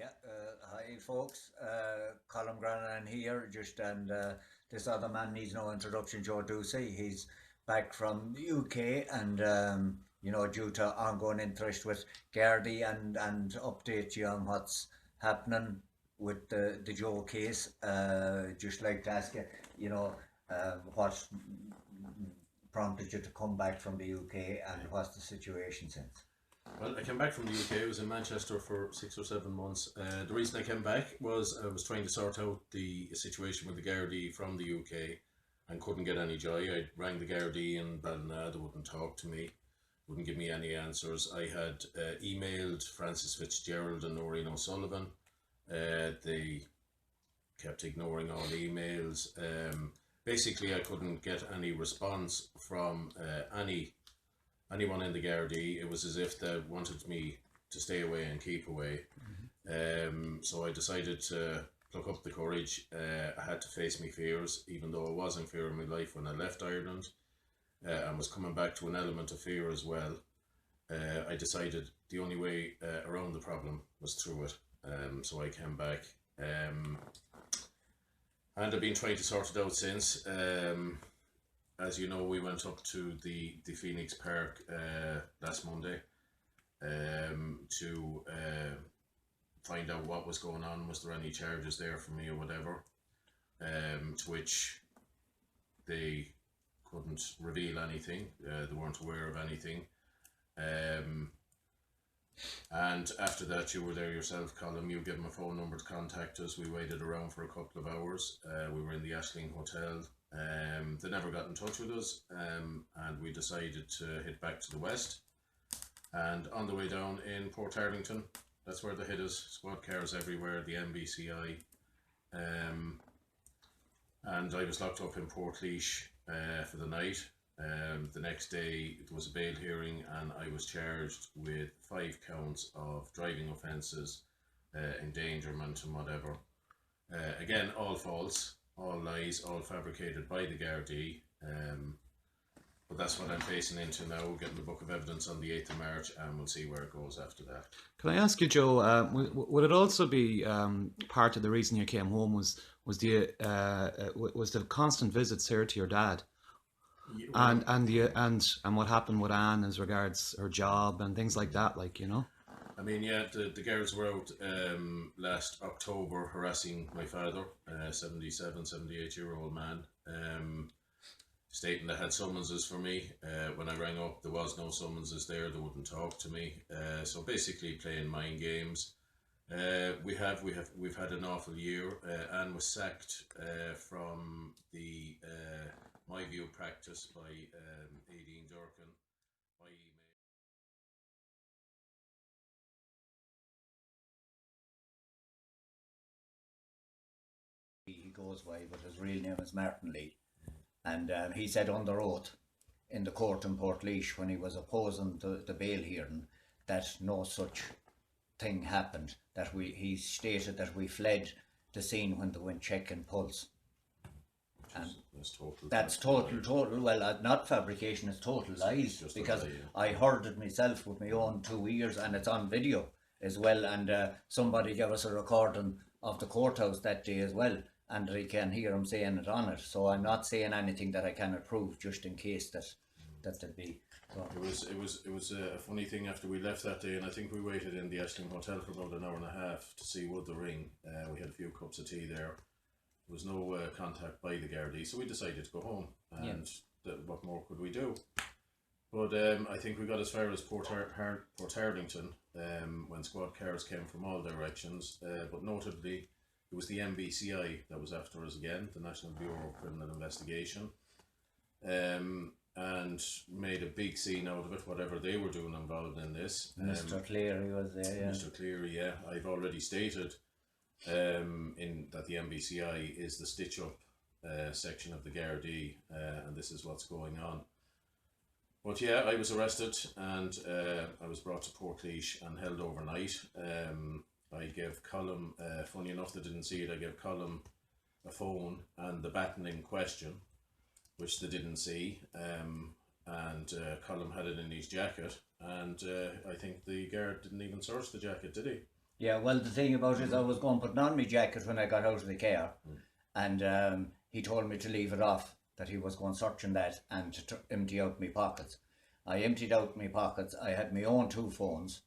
Hi folks, Colm Granahan here, and this other man needs no introduction, Joe Doocey. He's back from the UK and, due to ongoing interest with Gardai and update you on what's happening with the Joe case. Just like to ask you, what prompted you to come back from the UK and what's the situation since? Well, I came back from the UK. I was in Manchester for 6 or 7 months. The reason I came back was I was trying to sort out the situation with the Gardaí from the UK and couldn't get any joy. I rang the Gardaí in Ballina, they wouldn't talk to me, wouldn't give me any answers. I had emailed Francis Fitzgerald and Noreen O'Sullivan. They kept ignoring all emails. Basically, I couldn't get any response from anyone in the Gardaí. It was as if they wanted me to stay away and keep away. So I decided to pluck up the courage. I had to face my fears, even though I was in fear of my life when I left Ireland and was coming back to an element of fear as well. I decided the only way around the problem was through it. So I came back. And I've been trying to sort it out since. As you know, we went up to the Phoenix Park last Monday to find out what was going on. Was there any charges there for me or whatever? To which they couldn't reveal anything. They weren't aware of anything. And after that, you were there yourself, Colm. You gave them a phone number to contact us. We waited around for a couple of hours. We were in the Ashling Hotel. They never got in touch with us, and we decided to head back to the west. And on the way down in Port Arlington, that's where the hit is. Squad cars everywhere, the MBCI. And I was locked up in Portlaoise for the night. The next day there was a bail hearing and I was charged with 5 counts of driving offences, endangerment and whatever. Again, all false, all lies, all fabricated by the Gardaí. But that's what I'm facing into now, getting the book of evidence on the 8th of March, and we'll see where it goes after that. Can I ask you, Joe, would it also be part of the reason you came home was the constant visits here to your dad? Yeah, and what happened with Anne as regards her job and things like that, I mean, yeah, the girls were out last October harassing my father, 78-year-old man, stating they had summonses for me. When I rang up, there was no summonses there. They wouldn't talk to me. So basically playing mind games. We've had an awful year. Anne was sacked from the My View practice by Aideen Durkin by email. He goes by, but his real name is Martin Lee. And he said under oath in the court in Portlaoise when he was opposing the bail hearing that no such thing happened, that he stated that we fled the scene when they went checking pulse. And that's total, well, not fabrication, it's total lies, because I heard it myself with my own 2 ears, and it's on video as well, and somebody gave us a recording of the courthouse that day as well, and I can hear him saying it on it. So I'm not saying anything that I cannot prove, just in case that there'd be. So. It was a funny thing after we left that day, and I think we waited in the Ashling Hotel for about an hour and a half to see would the ring. We had a few cups of tea there. There was no contact by the Gardaí, so we decided to go home, and what more could we do? But I think we got as far as Port Arlington when squad cars came from all directions, but notably it was the MBCI that was after us again, the National Bureau of Criminal Investigation, and made a big scene out of it, whatever they were doing involved in this. Mr. Cleary was there, yeah. Mr. Cleary, yeah. I've already stated that the MBCI is the stitch-up section of the Gardaí, and this is what's going on. But yeah, I was arrested and I was brought to Portlaoise and held overnight. I gave Colm, funny enough they didn't see it, I gave Colm a phone and the baton in question, which they didn't see, and Colm had it in his jacket, and I think the guard didn't even search the jacket, did he? Yeah, well, the thing about it is I was going putting on my jacket when I got out of the car, and he told me to leave it off, that he was going searching that and to empty out my pockets. I emptied out my pockets. I had my own 2 phones,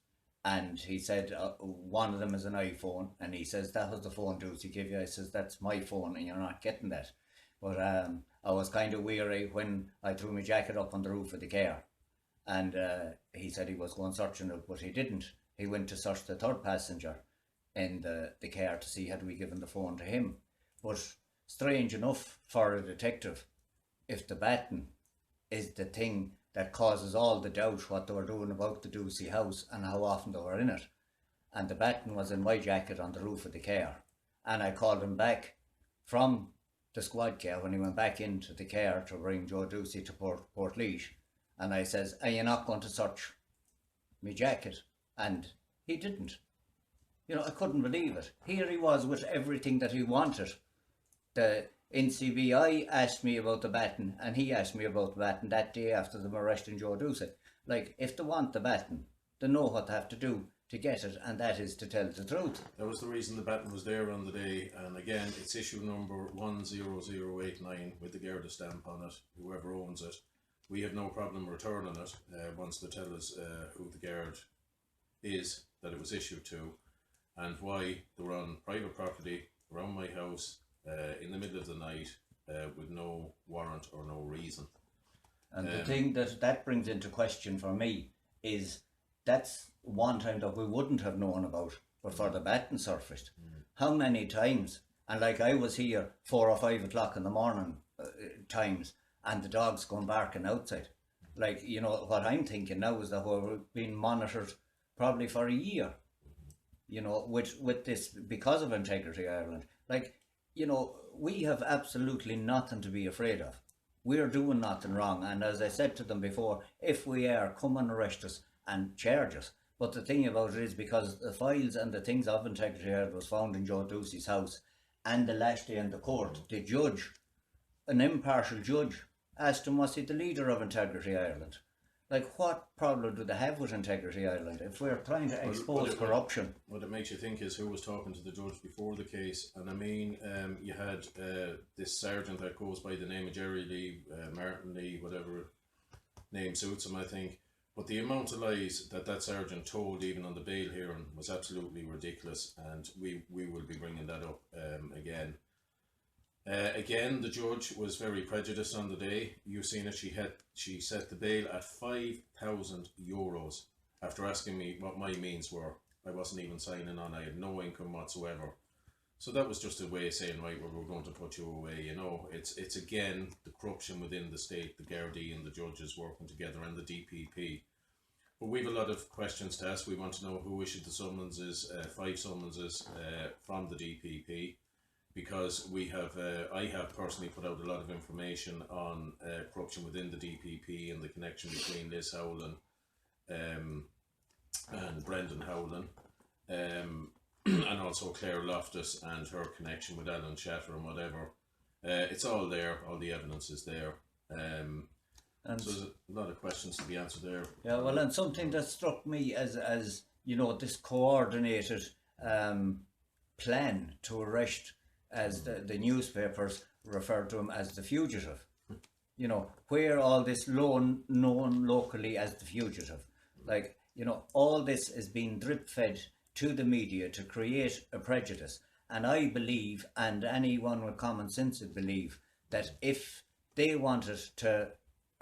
and he said one of them is an iPhone, and he says, that was the phone Doocey gave you. I says, that's my phone and you're not getting that. But I was kind of weary when I threw my jacket up on the roof of the car, and he said he was going searching it, but he didn't. He went to search the 3rd passenger in the car to see had we given the phone to him. But strange enough for a detective, if the baton is the thing that causes all the doubt what they were doing about the Doocey house and how often they were in it, and the baton was in my jacket on the roof of the car, and I called him back from the squad car when he went back into the car to bring Joe Doocey to Portlaoise, and I says, are you not going to search my jacket? And he didn't. You know, I couldn't believe it. Here he was with everything that he wanted. The NCBI asked me about the baton, and he asked me about the baton that day after them arresting Joe Doocey. Like, if they want the baton, they know what they have to do to get it, and that is to tell the truth. That was the reason the baton was there on the day, and again, it's issue number 10089 with the Gardai stamp on it, whoever owns it. We have no problem returning it once they tell us who the guard is that it was issued to, and why they were on private property around my house in the middle of the night with no warrant or no reason. And the thing that brings into question for me is that's one time that we wouldn't have known about, but for the baton surfaced. How many times? And like, I was here 4 or 5 o'clock in the morning times, and the dogs going barking outside. Like, you know, what I'm thinking now is that we're being monitored probably for a year, you know, with this, because of Integrity Ireland. Like, you know, we have absolutely nothing to be afraid of. We're doing nothing wrong, and as I said to them before, if we are, come and arrest us and charge us. But the thing about it is, because the files and the things of Integrity Ireland was found in Joe Doocey's house, and the last day in the court, the judge, an impartial judge, asked him, was he the leader of Integrity Ireland? Like, what problem do they have with Integrity Ireland if we're trying to expose corruption? What it makes you think is who was talking to the judge before the case. And I mean, you had this sergeant that goes by the name of Jerry Lee, Martin Lee, whatever name suits him, I think. But the amount of lies that sergeant told, even on the bail hearing, was absolutely ridiculous, and we will be bringing that up again. Again, the judge was very prejudiced on the day. You've seen it. She set the bail at €5,000 after asking me what my means were. I wasn't even signing on. I had no income whatsoever. So that was just a way of saying, right, well, we're going to put you away. You know, it's again the corruption within the state, the Gardai and the judges working together, and the DPP. But we have a lot of questions to ask. We want to know who issued the summonses, 5 summonses from the DPP. Because we have, I have personally put out a lot of information on corruption within the DPP and the connection between Liz Howland and Brendan Howland, and also Claire Loftus and her connection with Alan Shatter and whatever. It's all there, all the evidence is there. And so there's a lot of questions to be answered there. Yeah, well, and something that struck me as you know, this coordinated plan to arrest, as the newspapers refer to him as the fugitive, you know, where all this known locally as the fugitive. Like, you know, all this is being drip fed to the media to create a prejudice. And I believe, and anyone with common sense would believe, that if they wanted to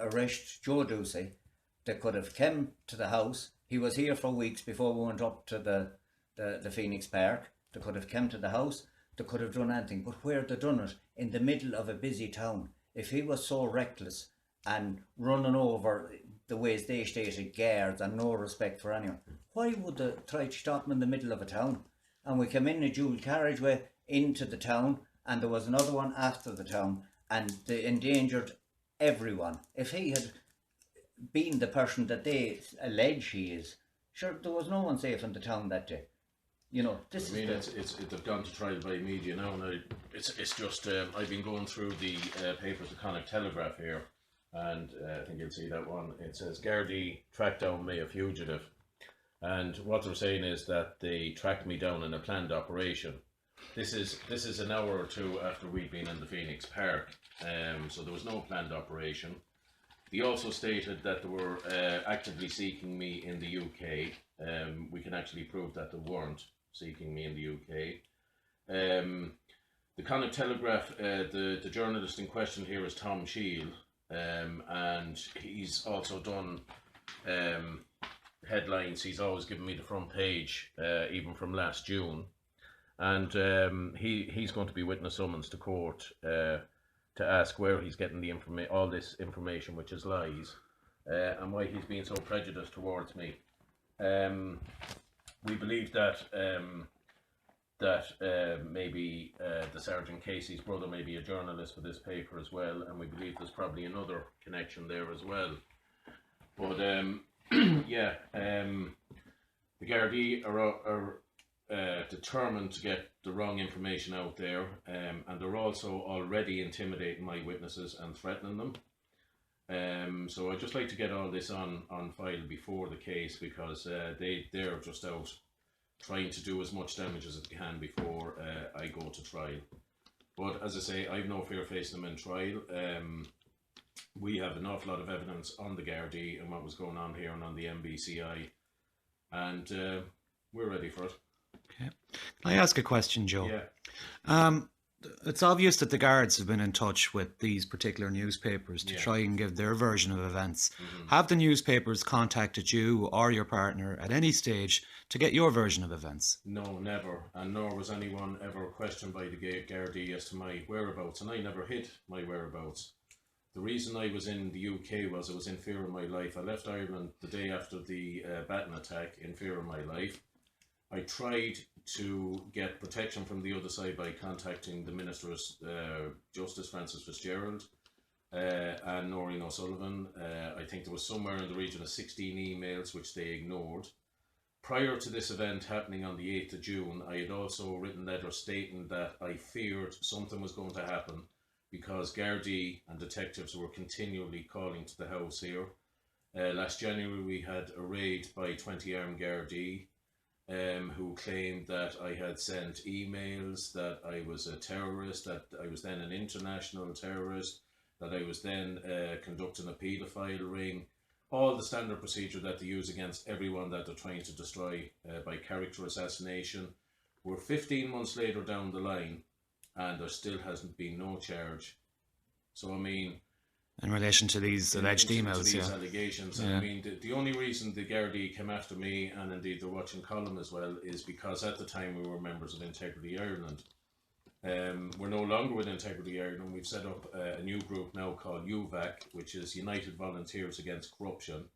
arrest Joe Doocey, they could have come to the house. He was here for weeks before we went up to the Phoenix Park. They could have come to the house. They could have done anything, but where they done it, in the middle of a busy town. If he was so reckless and running over the ways they stated guards and no respect for anyone, why would they try to stop him in the middle of a town? And we came in a dual carriageway into the town, and there was another one after the town, and they endangered everyone. If he had been the person that they allege he is, sure, there was no one safe in the town that day. You know, this I mean, is they've gone to trial by media now, and it's just I've been going through the papers, the Connacht Telegraph here, and I think you'll see that one. It says Gardai tracked down Mayor fugitive, And what they're saying is that they tracked me down in a planned operation. This is an hour or two after we'd been in the Phoenix Park, so there was no planned operation. They also stated that they were actively seeking me in the UK. We can actually prove that they weren't seeking me in the UK. The Connacht Telegraph, the journalist in question here is Tom Shield, and he's also done headlines. He's always given me the front page, even from last June. And he's going to be witness summons to court to ask where he's getting the all this information, which is lies, and why he's being so prejudiced towards me. We believe that maybe the Sergeant Casey's brother may be a journalist for this paper as well, and we believe there's probably another connection there as well. But yeah, the Gardai are determined to get the wrong information out there, and they're also already intimidating my witnesses and threatening them. So I'd just like to get all this on file before the case, because they're just out trying to do as much damage as they can before I go to trial. But as I say, I've no fear facing them in trial. We have an awful lot of evidence on the Gardai and what was going on here and on the MBCI, and we're ready for it. Okay. Can I ask a question, Joe? Yeah. It's obvious that the guards have been in touch with these particular newspapers to try and give their version of events. Have the newspapers contacted you or your partner at any stage to get your version of events? No, never. And nor was anyone ever questioned by the Gardai as to my whereabouts, and I never hid my whereabouts. The reason I was in the UK was I was in fear of my life. I left Ireland the day after the Baton attack in fear of my life. I tried to get protection from the other side by contacting the Minister of Justice, Francis Fitzgerald, and Noreen O'Sullivan. I think there was somewhere in the region of 16 emails which they ignored. Prior to this event happening on the 8th of June, I had also written letters stating that I feared something was going to happen because Gardai and detectives were continually calling to the house here. Last January we had a raid by 20 armed Gardai, who claimed that I had sent emails, that I was a terrorist, that I was then an international terrorist, that I was then conducting a paedophile ring, all the standard procedure that they use against everyone that they're trying to destroy by character assassination. We're 15 months later down the line and there still hasn't been no charge. So I mean, in relation to these alleged emails, these allegations. Yeah. I mean, the only reason the Gardai came after me, and indeed they're watching Colm as well, is because at the time we were members of Integrity Ireland. We're no longer with Integrity Ireland. We've set up a new group now called UVAC, which is United Volunteers Against Corruption,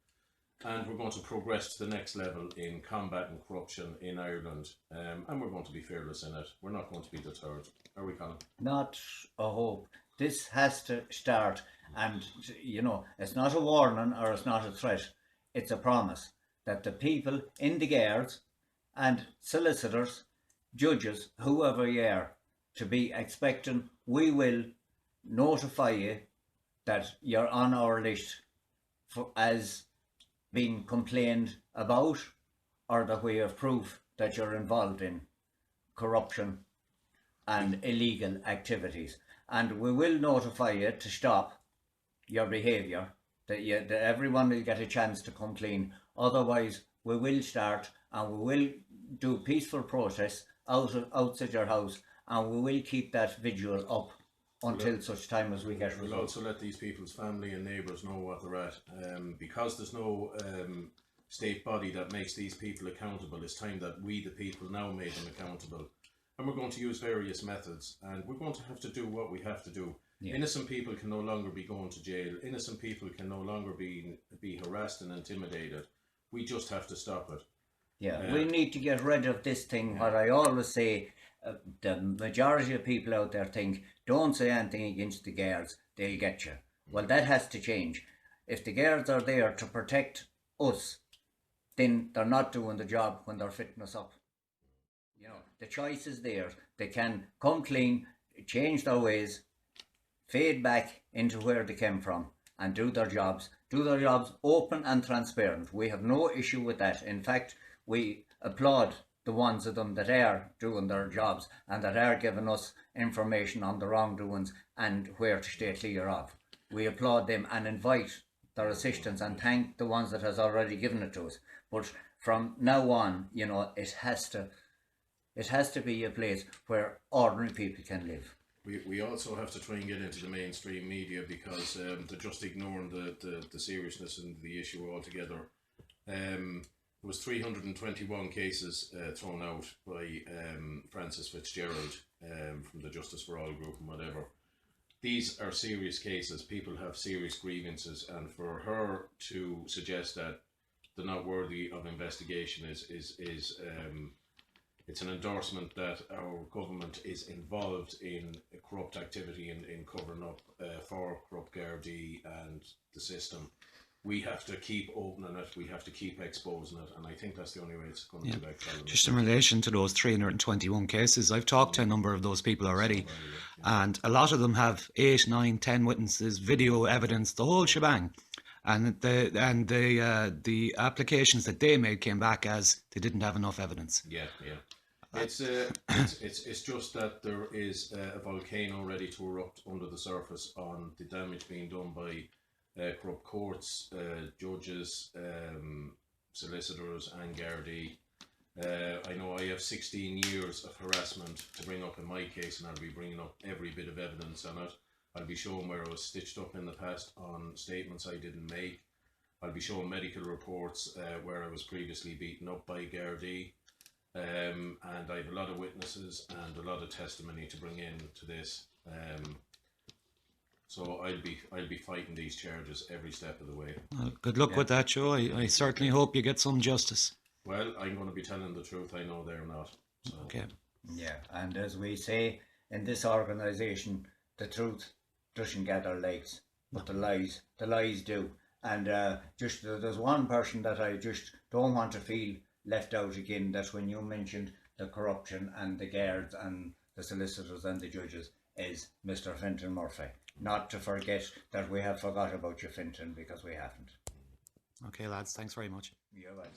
and we're going to progress to the next level in combating corruption in Ireland, and we're going to be fearless in it. We're not going to be deterred. Are we, Colm? Not a hope. This has to start. And, you know, it's not a warning or it's not a threat. It's a promise that the people in the guards and solicitors, judges, whoever you are, to be expecting, we will notify you that you're on our list for, as being complained about, or that we have proof that you're involved in corruption and illegal activities. And we will notify you to stop your behaviour, that everyone will get a chance to come clean. Otherwise, we will start and we will do peaceful protests outside your house, and we will keep that vigil up until such time as we get results. We'll also let these people's family and neighbours know what they're at. Because there's no state body that makes these people accountable, it's time that we, the people, now make them accountable. And we're going to use various methods, and we're going to have to do what we have to do. Yeah. Innocent people can no longer be going to jail. Innocent people can no longer be harassed and intimidated. We just have to stop it. Yeah, we need to get rid of this thing. What I always say, the majority of people out there think, don't say anything against the guards, they'll get you. Well, that has to change. If the guards are there to protect us, then they're not doing the job when they're fitting us up. You know, the choice is there. They can come clean, change their ways, fade back into where they came from, and do their jobs open and transparent. We have no issue with that. In fact, we applaud the ones of them that are doing their jobs and that are giving us information on the wrongdoings and where to stay clear of. We applaud them and invite their assistance and thank the ones that has already given it to us. But from now on, you know, it has to be a place where ordinary people can live. We also have to try and get into the mainstream media, because they're just ignoring the seriousness and the issue altogether. There was 321 cases thrown out by Frances Fitzgerald from the Justice for All group and whatever. These are serious cases. People have serious grievances, and for her to suggest that they're not worthy of investigation is it's an endorsement that our government is involved in corrupt activity in covering up for corrupt Gardaí and the system. We have to keep opening it, we have to keep exposing it, and I think that's the only way it's going to back. Just in relation to those 321 cases, I've talked to a number of those people already, and a lot of them have 8, 9, 10 witnesses, video evidence, the whole shebang. And the applications that they made came back as they didn't have enough evidence. Yeah. It's just that there is a volcano ready to erupt under the surface on the damage being done by corrupt courts, judges, solicitors and Gardaí. I know I have 16 years of harassment to bring up in my case, and I'll be bringing up every bit of evidence on it. I'll be showing where I was stitched up in the past on statements I didn't make. I'll be showing medical reports where I was previously beaten up by Gardai. And I have a lot of witnesses and a lot of testimony to bring in to this. So I'll be fighting these charges every step of the way. Well, good luck with that, Joe. I certainly hope you get some justice. Well, I'm going to be telling the truth. I know they're not. So. Okay. Yeah, and as we say in this organisation, the truth doesn't gather legs, but the lies do. And there's one person that I just don't want to feel left out again. That's when you mentioned the corruption and the guards and the solicitors and the judges, is Mr. Fintan Murphy. Not to forget that we have forgot about you, Fintan, because we haven't. Okay, lads, thanks very much. You're welcome.